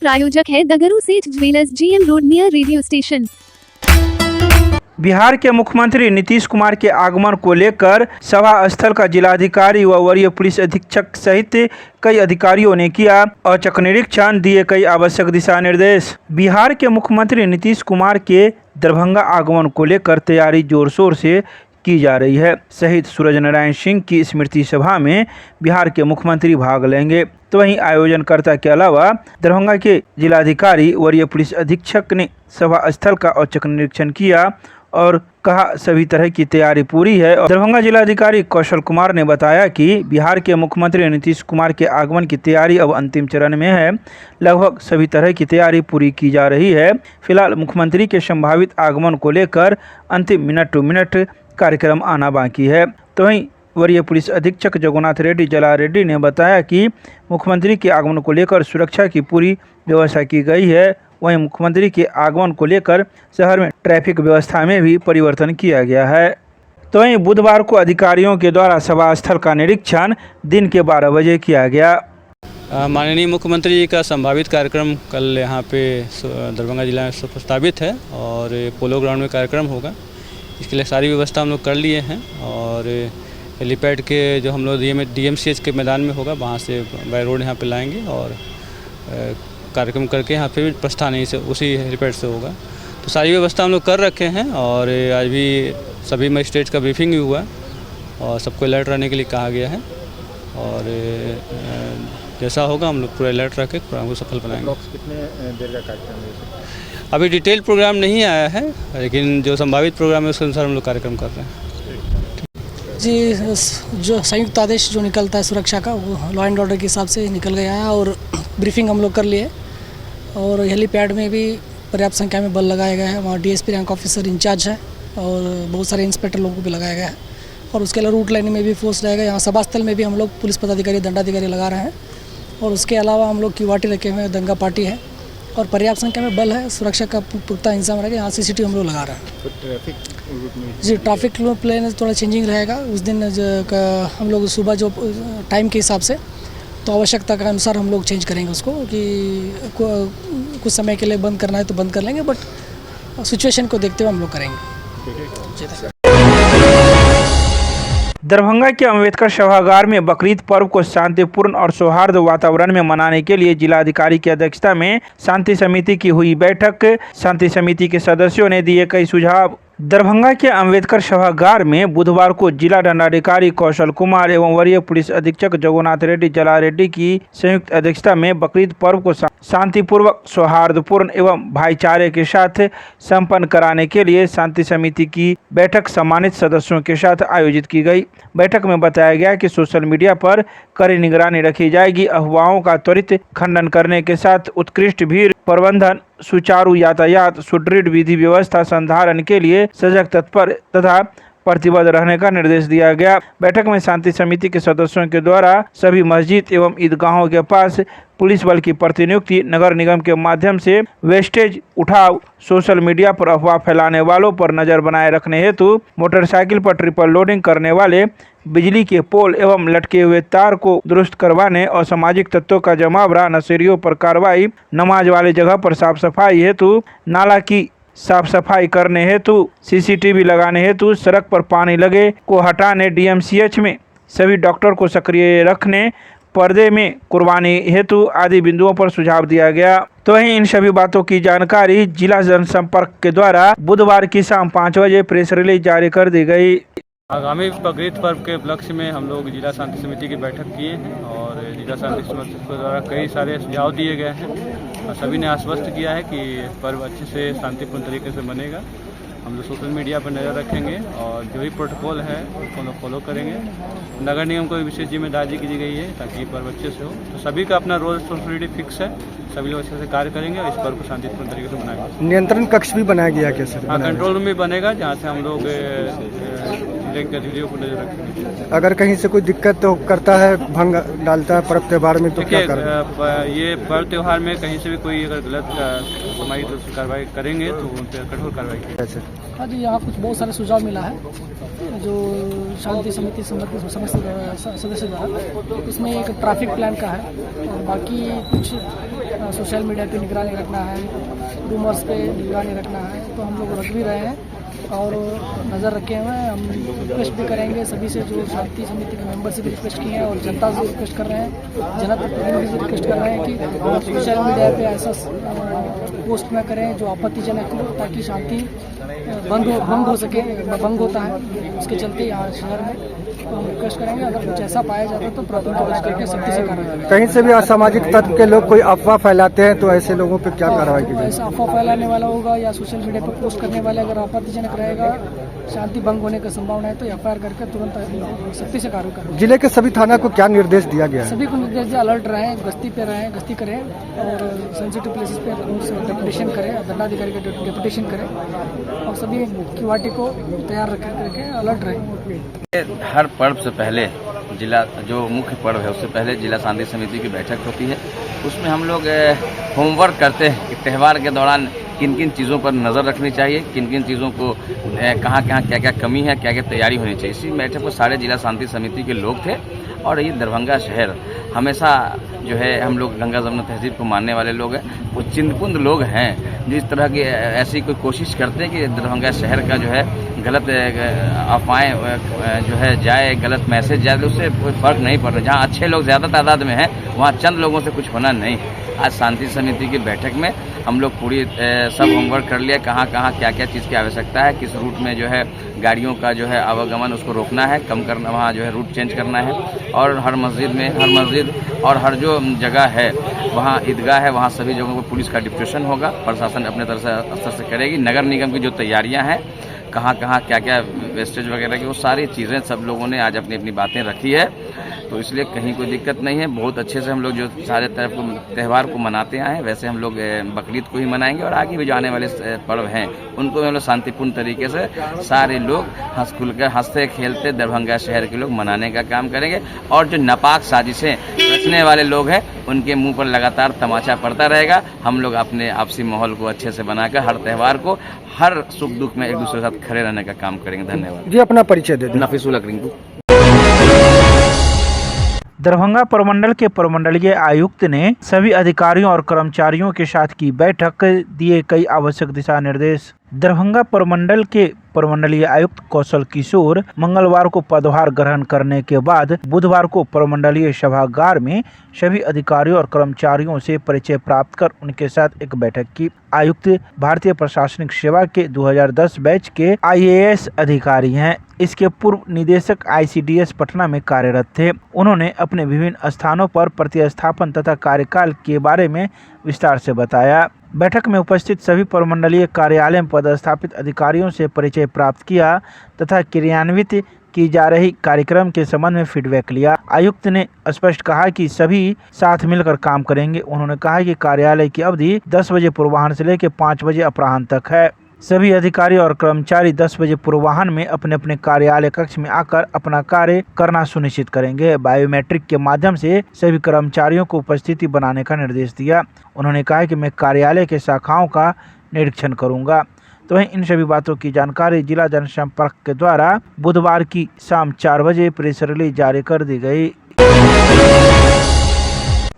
प्रायोजक है दगरू सेठ jewellers, GM road near radio station. Bihar के मुख्यमंत्री नीतीश कुमार के आगमन को लेकर सभा स्थल का जिलाधिकारी व वरीय पुलिस अधीक्षक सहित कई अधिकारियों ने किया औचक निरीक्षण, दिए कई आवश्यक दिशा निर्देश। बिहार के मुख्यमंत्री नीतीश कुमार के दरभंगा आगमन को लेकर तैयारी जोर शोर से की जा रही है। शहीद सूरज नारायण सिंह की स्मृति सभा में बिहार के मुख्यमंत्री भाग लेंगे। तो वहीं आयोजनकर्ता के अलावा दरभंगा के जिलाधिकारी वरीय पुलिस अधीक्षक ने सभा स्थल का औचक निरीक्षण किया और कहा सभी तरह की तैयारी पूरी है। दरभंगा जिलाधिकारी कौशल कुमार ने बताया कि बिहार के मुख्यमंत्री नीतीश कुमार के आगमन की तैयारी अब अंतिम चरण में है। लगभग सभी तरह की तैयारी पूरी की जा रही है। फिलहाल मुख्यमंत्री के संभावित आगमन को लेकर अंतिम मिनट टू मिनट कार्यक्रम आना बाकी है। तो वहीं वरीय पुलिस अधीक्षक जगन्नाथ रेड्डी जला रेड्डी ने बताया कि मुख्यमंत्री के आगमन को लेकर सुरक्षा की पूरी व्यवस्था की गई है। वहीं मुख्यमंत्री के आगमन को लेकर शहर में ट्रैफिक व्यवस्था में भी परिवर्तन किया गया है। तो वहीं बुधवार को अधिकारियों के द्वारा सभा स्थल का निरीक्षण दिन के 12 बजे किया गया। माननीय मुख्यमंत्री जी का संभावित कार्यक्रम कल यहाँ पे दरभंगा जिला में प्रस्तावित है और पोलो ग्राउंड में कार्यक्रम होगा। इसके लिए सारी व्यवस्था हम लोग कर लिए हैं और हेलीपैड के जो हम लोग DMCH के मैदान में होगा, वहाँ से बाय रोड यहाँ पे लाएंगे और कार्यक्रम करके यहाँ पे प्रस्थान यहीं से उसी हेलीपैड से होगा। तो सारी व्यवस्था हम लोग कर रखे हैं और आज भी सभी मजिस्ट्रेट का ब्रीफिंग भी हुआ और सबको अलर्ट रहने के लिए कहा गया है और जैसा होगा हम लोग पूरा अलर्ट रख के प्रोग्राम को सफल बनाएंगे। कितने देर का कार्यक्रम है? अभी डिटेल प्रोग्राम नहीं आया है, लेकिन जो संभावित प्रोग्राम है उसके अनुसार हम लोग कार्यक्रम कर रहे हैं। जी, जो संयुक्त आदेश जो निकलता है सुरक्षा का, वो लॉ एंड ऑर्डर के हिसाब से निकल गया है और ब्रीफिंग हम लोग कर लिए और हेलीपैड में भी पर्याप्त संख्या में बल लगाया गया है। वहाँ DSP रैंक ऑफिसर इंचार्ज है और बहुत सारे इंस्पेक्टर लोगों को भी लगाया गया है और उसके अलावा रूट लाइन में भी फोर्स रहेगा। यहाँ सभा स्थल में भी हम लोग पुलिस पदाधिकारी दंडाधिकारी लगा रहे हैं और उसके अलावा हम लोग क्यूआरटी रखे हुए हैं, दंगा पार्टी है और पर्याप्त संख्या में बल है। सुरक्षा का पुख्ता इंतजाम रहेगा। यहाँ CCTV हम लोग लगा रहे हैं। तो ट्रैफिक रूट में जी, ट्रैफिक प्लान थोड़ा चेंजिंग रहेगा। उस दिन हम लोग सुबह जो टाइम के हिसाब से तो आवश्यकता के अनुसार हम लोग चेंज करेंगे उसको कि कुछ समय के लिए बंद करना है तो बंद कर लेंगे, बट सिचुएशन को देखते हुए हम लोग करेंगे। दरभंगा के अम्बेडकर सभागार में बकरीद पर्व को शांतिपूर्ण और सौहार्द वातावरण में मनाने के लिए जिलाधिकारी की अध्यक्षता में शांति समिति की हुई बैठक। शांति समिति के सदस्यों ने दिए कई सुझाव। दरभंगा के अम्बेडकर सभागार में बुधवार को जिला दंडाधिकारी कौशल कुमार एवं वरीय पुलिस अधीक्षक जगन्नाथ रेड्डी जला रेड्डी की संयुक्त अध्यक्षता में बकरीद पर्व को शांतिपूर्वक, सौहार्दपूर्ण एवं भाईचारे के साथ संपन्न कराने के लिए शांति समिति की बैठक सम्मानित सदस्यों के साथ आयोजित की गई। बैठक में बताया गया कि सोशल मीडिया पर कड़ी निगरानी रखी जाएगी। अफवाहों का त्वरित खंडन करने के साथ उत्कृष्ट भीड़ प्रबंधन, सुचारू यातायात, सुदृढ़ विधि व्यवस्था संधारण के लिए सजग, तत्पर तथा प्रतिबद्ध रहने का निर्देश दिया गया। बैठक में शांति समिति के सदस्यों के द्वारा सभी मस्जिद एवं ईदगाहों के पास पुलिस बल की प्रतिनियुक्ति, नगर निगम के माध्यम से वेस्टेज उठाव, सोशल मीडिया पर अफवाह फैलाने वालों पर नजर बनाए रखने हेतु मोटरसाइकिल पर ट्रिपल लोडिंग करने वाले, बिजली के पोल एवं लटके हुए तार को दुरुस्त करवाने, असामाजिक तत्वों का जमावड़ा, नशेड़ियों पर कार्रवाई, नमाज वाले जगह पर साफ सफाई हेतु, नाला की साफ सफाई करने हेतु, CCTV लगाने हेतु, सड़क पर पानी लगे को हटाने, DMCH में सभी डॉक्टर को सक्रिय रखने, पर्दे में कुर्बानी हेतु आदि बिंदुओं पर सुझाव दिया गया। तो वहीं इन सभी बातों की जानकारी जिला जनसंपर्क के द्वारा बुधवार की शाम 5 बजे प्रेस रिलीज जारी कर दी गई। आगामी बकरीद पर्व के उपलक्ष्य में हम लोग जिला शांति समिति की बैठक किए हैं और जिला शांति समिति के द्वारा कई सारे सुझाव दिए गए हैं और सभी ने आश्वस्त किया है कि पर्व अच्छे से शांतिपूर्ण तरीके से बनेगा। हम लोग सोशल मीडिया पर नज़र रखेंगे और जो भी प्रोटोकॉल है उसको लोग फॉलो करेंगे। नगर निगम को भी विशेष जिम्मेदारी की गई है ताकि ये पर्व अच्छे से हो। तो सभी का अपना रोल रिस्पॉन्सिबिलिटी फिक्स है, सभी लोग अच्छे से कार्य करेंगे और इस पर्व को शांतिपूर्ण तरीके से मनाएंगे। नियंत्रण कक्ष भी बनाया गया कैसे? हाँ, कंट्रोल रूम भी बनेगा जहाँ से हम लोग गतिविधियों को नजर रखेंगे। अगर कहीं से कोई दिक्कत तो करता है, भंग डालता है पर्व त्यौहार में, तो क्या करें? ये पर्व त्यौहार में कहीं से भी कोई अगर गलत सामाजिक रूप से कार्रवाई करेंगे तो उन पर कठोर कार्रवाई की। हाँ जी, यहाँ कुछ बहुत सारे सुझाव मिला है जो शांति समिति समस्त सदस्य द्वारा। इसमें एक ट्रैफिक प्लान का है और बाकी कुछ सोशल मीडिया पे निगरानी रखना है, रूमर्स पे निगरानी रखना है, तो हम लोग रख भी रहे हैं और नज़र रखे हुए हैं। हम रिक्वेस्ट भी करेंगे सभी से, जो शांति समिति के मेंबर से भी रिक्वेस्ट किए हैं और जनता से रिक्वेस्ट कर रहे हैं, जनप्रतिनिधि से रिक्वेस्ट कर रहे हैं कि सोशल मीडिया पे ऐसा पोस्ट न करें जो आपत्तिजनक हो, ताकि शांति भंग हो सके। भंग होता है उसके चलते यहाँ शहर में, तो हम रिक्वेस्ट करेंगे अगर कुछ ऐसा पाया जाता है तो प्राथमिक जांच करके सख्ती से कार्रवाई करें। कहीं से भी असामाजिक तत्व के लोग कोई अफवाह फैलाते हैं तो ऐसे लोगों पर क्या कार्रवाई की जाए? ऐसा अफवाह फैलाने वाला होगा या सोशल मीडिया पर पोस्ट करने वाले अगर आपत्तिजनक रहेगा, शांति भंग होने की संभावना है, तो एफआईआर करके तुरंत सख्ती से कार्रवाई करें। जिले के सभी थाना को क्या निर्देश दिया गया है? सभी को निर्देश दिया, अलर्ट रहें, गश्ती पे रहें, गश्ती करें और सेंसिटिव प्लेसेस पे डेपुटेशन करें, दंडाधिकारी का डेपुटेशन करें और सभी क्यूआरटी को तैयार रख करके अलर्ट रहें। हर पर्व से पहले जिला जो मुख्य पर्व है उससे पहले जिला शांति समिति की बैठक होती है। उसमें हम लोग होमवर्क करते हैं कि त्यौहार के दौरान किन किन चीज़ों पर नज़र रखनी चाहिए, किन किन चीज़ों को कहाँ कहाँ क्या क्या कमी है, क्या क्या तैयारी होनी चाहिए। इसी बैठक में सारे जिला शांति समिति के लोग थे और ये दरभंगा शहर हमेशा जो है, हम लोग गंगा जमुना तहजीब को मानने वाले लोग हैं, वो चिंतपुंद लोग हैं जो इस तरह की ऐसी कोई कोशिश करते हैं कि दरभंगा शहर का जो है गलत अफवाहें जो है जाए, गलत मैसेज जाए, तो उससे कोई फ़र्क नहीं पड़ रहा। जहाँ अच्छे लोग ज़्यादा तादाद में हैं वहाँ चंद लोगों से कुछ होना नहीं। आज शांति समिति की बैठक में हम लोग पूरी सब होमवर्क कर लिया, कहाँ कहाँ क्या क्या चीज़ की आवश्यकता है, किस रूट में जो है गाड़ियों का जो है आवागमन उसको रोकना है, कम करना, वहाँ जो है रूट चेंज करना है। और हर मस्जिद और हर जो जगह है वहाँ ईदगाह है, वहाँ सभी जगहों पर पुलिस का डिप्यूटेशन होगा, प्रशासन अपने तरफ स्तर से करेगी। नगर निगम की जो तैयारियाँ हैं, कहाँ कहाँ क्या क्या वेस्टेज वगैरह की, वो सारी चीज़ें सब लोगों ने आज अपनी अपनी बातें रखी है, तो इसलिए कहीं कोई दिक्कत नहीं है। बहुत अच्छे से हम लोग जो सारे तरफ को त्यौहार को मनाते आए हैं, वैसे हम लोग बकरीद को ही मनाएंगे और आगे भी जो आने वाले पर्व हैं उनको हम लोग शांतिपूर्ण तरीके से सारे लोग हंस खुल कर हंसते खेलते दरभंगा शहर के लोग मनाने का काम करेंगे। और जो नापाक साजिशें रचने वाले लोग हैं उनके मुंह पर लगातार तमाचा पड़ता रहेगा। हम लोग अपने आपसी माहौल को अच्छे से बनाकर हर त्यौहार को, हर सुख दुख में एक दूसरे के साथ खड़े रहने का काम करेंगे। धन्यवाद जी, अपना परिचय दे दें। नफीसुल रिंकू। दरभंगा प्रमंडल के प्रमंडलीय आयुक्त ने सभी अधिकारियों और कर्मचारियों के साथ की बैठक, दिए कई आवश्यक दिशा निर्देश। दरभंगा प्रमंडल के प्रमंडलीय आयुक्त कौशल किशोर मंगलवार को पदभार ग्रहण करने के बाद बुधवार को प्रमंडलीय सभागार में सभी अधिकारियों और कर्मचारियों से परिचय प्राप्त कर उनके साथ एक बैठक की। आयुक्त भारतीय प्रशासनिक सेवा के 2010 बैच के IAS अधिकारी हैं। इसके पूर्व निदेशक ICDS पटना में कार्यरत थे। उन्होंने अपने विभिन्न स्थानों पर प्रतिस्थापन तथा कार्यकाल के बारे में विस्तार से बताया। बैठक में उपस्थित सभी प्रमंडलीय कार्यालय में पदस्थापित अधिकारियों से परिचय प्राप्त किया तथा क्रियान्वित की जा रही कार्यक्रम के संबंध में फीडबैक लिया। आयुक्त ने स्पष्ट कहा कि सभी साथ मिलकर काम करेंगे। उन्होंने कहा कि कार्यालय की अवधि 10 बजे पूर्वाह्न से लेकर 5 बजे अपराह्न तक है। सभी अधिकारी और कर्मचारी 10 बजे पूर्वाह्न में अपने अपने कार्यालय कक्ष में आकर अपना कार्य करना सुनिश्चित करेंगे। बायोमेट्रिक के माध्यम से सभी कर्मचारियों को उपस्थिति बनाने का निर्देश दिया। उन्होंने कहा कि मैं कार्यालय के शाखाओं का निरीक्षण करूंगा। तो वहीं इन सभी बातों की जानकारी जिला जनसंपर्क के द्वारा बुधवार की शाम 4 बजे प्रेस रिलीज जारी कर दी गई।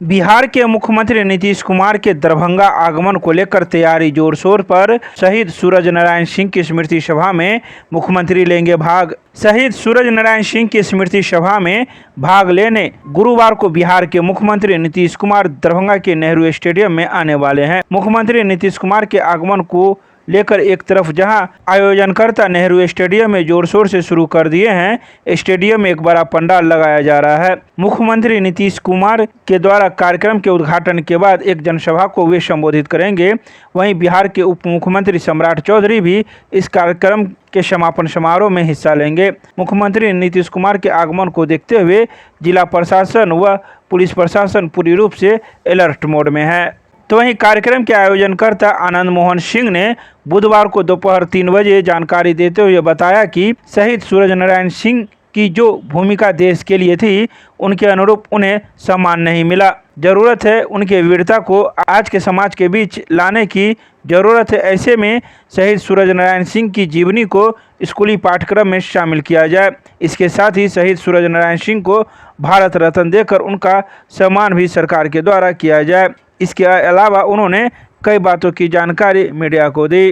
बिहार के मुख्यमंत्री नीतीश कुमार के दरभंगा आगमन को लेकर तैयारी जोर शोर पर। शहीद सूरज नारायण सिंह की स्मृति सभा में मुख्यमंत्री लेंगे भाग। शहीद सूरज नारायण सिंह की स्मृति सभा में भाग लेने गुरुवार को बिहार के मुख्यमंत्री नीतीश कुमार दरभंगा के नेहरू स्टेडियम में आने वाले हैं। मुख्यमंत्री नीतीश कुमार के आगमन को लेकर एक तरफ जहां आयोजनकर्ता नेहरू स्टेडियम में जोर शोर से शुरू कर दिए हैं, स्टेडियम में एक बड़ा पंडाल लगाया जा रहा है। मुख्यमंत्री नीतीश कुमार के द्वारा कार्यक्रम के उद्घाटन के बाद एक जनसभा को वे संबोधित करेंगे। वहीं बिहार के उप मुख्यमंत्री सम्राट चौधरी भी इस कार्यक्रम के समापन समारोह में हिस्सा लेंगे। मुख्यमंत्री नीतीश कुमार के आगमन को देखते हुए जिला प्रशासन व पुलिस प्रशासन पूरी रूप से अलर्ट मोड में है। तो वहीं कार्यक्रम के आयोजनकर्ता आनंद मोहन सिंह ने बुधवार को दोपहर 3 बजे जानकारी देते हुए बताया कि शहीद सूरज नारायण सिंह की जो भूमिका देश के लिए थी, उनके अनुरूप उन्हें सम्मान नहीं मिला। जरूरत है उनके वीरता को आज के समाज के बीच लाने की जरूरत है। ऐसे में शहीद सूरज नारायण सिंह की जीवनी को स्कूली पाठ्यक्रम में शामिल किया जाए। इसके साथ ही शहीद सूरज नारायण सिंह को भारत रत्न देकर उनका सम्मान भी सरकार के द्वारा किया जाए। इसके अलावा उन्होंने कई बातों की जानकारी मीडिया को दी।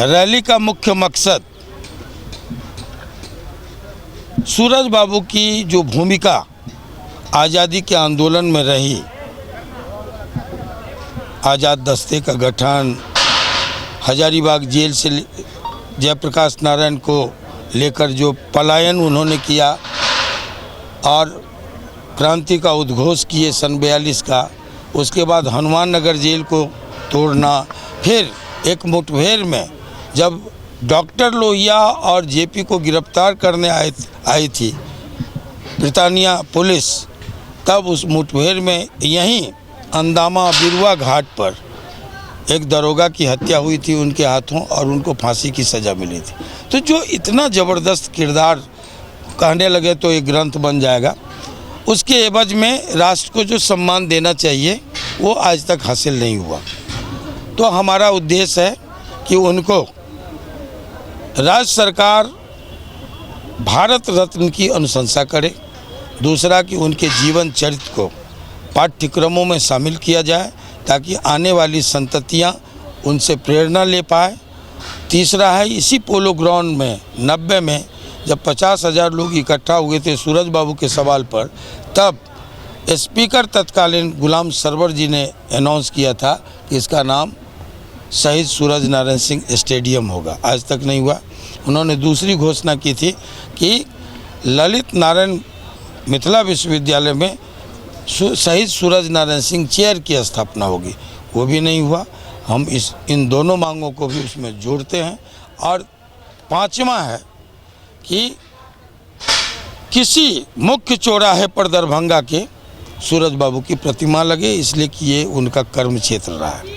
रैली का मुख्य मकसद सूरज बाबू की जो भूमिका आज़ादी के आंदोलन में रही, आज़ाद दस्ते का गठन, हजारीबाग जेल से जयप्रकाश नारायण को लेकर जो पलायन उन्होंने किया और क्रांति का उद्घोष किए सन 42 का, उसके बाद हनुमान नगर जेल को तोड़ना, फिर एक मुठभेड़ में जब डॉक्टर लोहिया और जेपी को गिरफ्तार करने आई थी ब्रिटानिया पुलिस, तब उस मुठभेड़ में यहीं अंदामा बिरुआ घाट पर एक दरोगा की हत्या हुई थी उनके हाथों और उनको फांसी की सज़ा मिली थी। तो जो इतना ज़बरदस्त किरदार कहने लगे तो एक ग्रंथ बन जाएगा। उसके एवज में राष्ट्र को जो सम्मान देना चाहिए वो आज तक हासिल नहीं हुआ। तो हमारा उद्देश्य है कि उनको राज्य सरकार भारत रत्न की अनुशंसा करे, दूसरा कि उनके जीवन चरित्र को पाठ्यक्रमों में शामिल किया जाए ताकि आने वाली संततियां उनसे प्रेरणा ले पाए। तीसरा है इसी पोलो ग्राउंड में 90 में जब 50,000 लोग इकट्ठा हुए थे सूरज बाबू के सवाल पर, तब स्पीकर तत्कालीन गुलाम सरवर जी ने अनाउंस किया था कि इसका नाम शहीद सूरज नारायण सिंह स्टेडियम होगा। आज तक नहीं हुआ। उन्होंने दूसरी घोषणा की थी कि ललित नारायण मिथिला विश्वविद्यालय में शहीद सूरज नारायण सिंह चेयर की स्थापना होगी, वो भी नहीं हुआ। हम इन दोनों मांगों को भी उसमें जोड़ते हैं। और पांचवा है कि किसी मुख्य चौराहे पर दरभंगा के सूरज बाबू की प्रतिमा लगे, इसलिए कि ये उनका कर्म क्षेत्र रहा है।